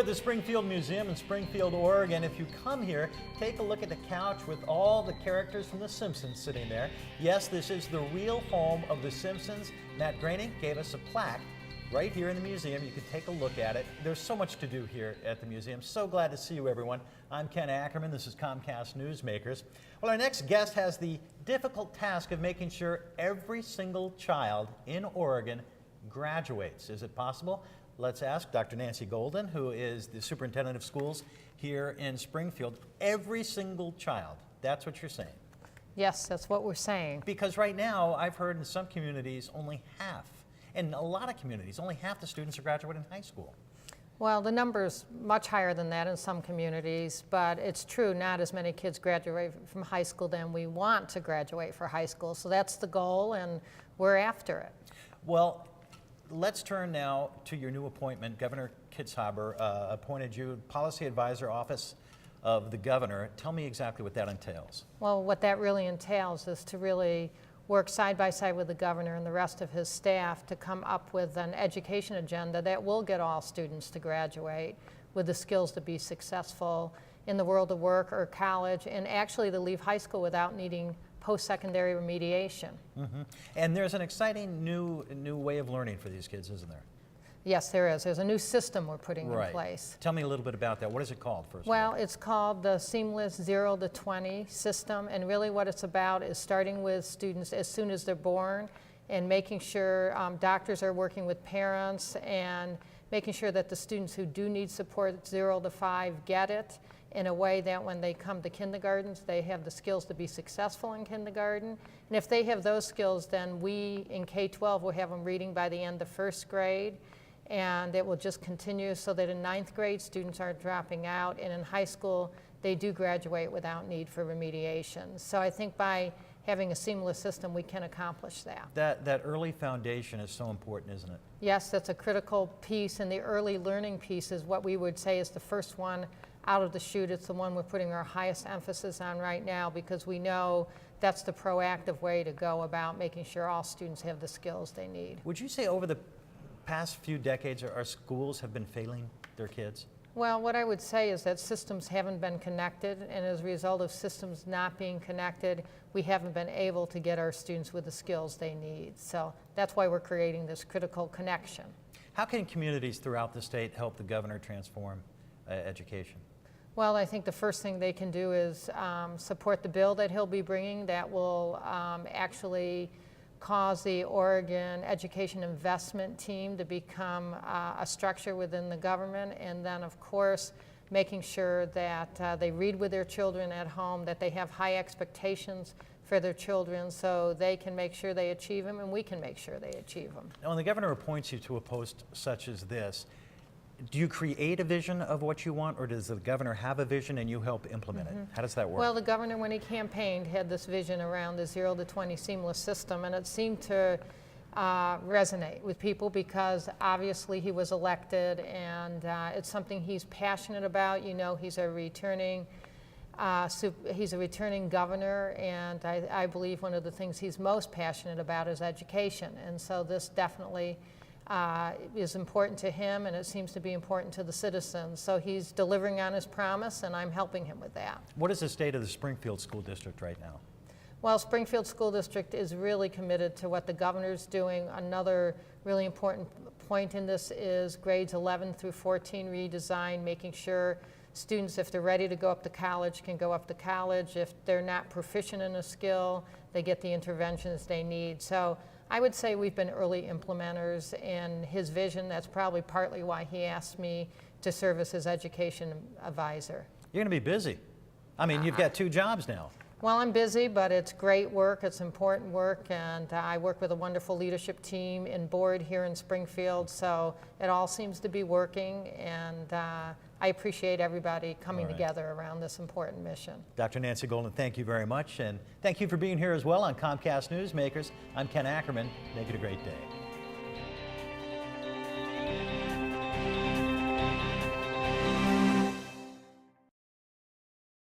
at the Springfield Museum in Springfield, Oregon. If you come here, take a look at the couch with all the characters from The Simpsons sitting there. Yes, this is the real home of The Simpsons. Matt Groening gave us a plaque right here in the museum. You can take a look at it. There's so much to do here at the museum. So glad to see you, everyone. I'm Ken Ackerman. This is Comcast Newsmakers. Well, our next guest has the difficult task of making sure every single child in Oregon graduates. Is it possible? Let's ask Dr. Nancy Golden, who is the superintendent of schools here in Springfield. Every single child, that's what you're saying? Yes, that's what we're saying. Because right now, I've heard in some communities only half, in a lot of communities, only half the students are graduating high school. Well, the number's much higher than that in some communities, but it's true, not as many kids graduate from high school than we want to graduate for high school. So that's the goal, and we're after it. Well, let's turn now to your new appointment. Governor Kitzhaber appointed you Policy Advisor Office of the Governor. Tell me exactly what that entails. Well, what that really entails is to really work side by side with the governor and the rest of his staff to come up with an education agenda that will get all students to graduate with the skills to be successful in the world of work or college, and actually to leave high school without needing post-secondary remediation. Mm-hmm. And there's an exciting new way of learning for these kids, isn't there? Yes, there is. There's a new system we're putting in place. Tell me a little bit about that. What is it called, first Well, of all? it's called the Seamless 0 to 20 system, and really what it's about is starting with students as soon as they're born and making sure doctors are working with parents and making sure that the students who do need support 0 to 5 get it in a way that when they come to kindergartens, they have the skills to be successful in kindergarten. And if they have those skills, then we in K-12 will have them reading by the end of first grade. And it will just continue so that in 9th grade, students aren't dropping out, and in high school, they do graduate without need for remediation. So I think by having a seamless system, we can accomplish that. That early foundation is so important, isn't it? Yes, that's a critical piece, and the early learning piece is what we would say is the first one out of the chute. It's the one we're putting our highest emphasis on right now because we know that's the proactive way to go about making sure all students have the skills they need. Would you say over the past few decades our schools have been failing their kids? Well, what I would say is that systems haven't been connected, and as a result of systems not being connected, we haven't been able to get our students with the skills they need. So that's why we're creating this critical connection. How can communities throughout the state help the governor transform education? Well, I think the first thing they can do is support the bill that he'll be bringing that will actually cause the Oregon Education Investment Team to become a structure within the government, and then of course making sure that they read with their children at home, that they have high expectations for their children so they can make sure they achieve them and we can make sure they achieve them. Now, when the governor appoints you to a post such as this, do you create a vision of what you want, or does the governor have a vision and you help implement it? How does that work? Well, the governor, when he campaigned, had this vision around the 0 to 20 seamless system, and it seemed to resonate with people because obviously he was elected, and it's something he's passionate about. You know, he's a returning governor, and I believe one of the things he's most passionate about is education, and so this definitely is important to him, and it seems to be important to the citizens. So he's delivering on his promise, and I'm helping him with that. What is the state of the Springfield School District right now? Well, Springfield School District is really committed to what the governor's doing. Another really important point in this is grades 11 through 14 redesign, making sure students, if they're ready to go up to college, can go up to college. If they're not proficient in a skill, they get the interventions they need. So I would say we've been early implementers in his vision. That's probably partly why he asked me to serve as his education advisor. You're going to be busy. I mean, you've got 2 jobs now. Well, I'm busy, but it's great work. It's important work, and I work with a wonderful leadership team and board here in Springfield, so it all seems to be working, and I appreciate everybody coming together around this important mission. Dr. Nancy Golden, thank you very much, and thank you for being here as well on Comcast Newsmakers. I'm Ken Ackerman. Make it a great day.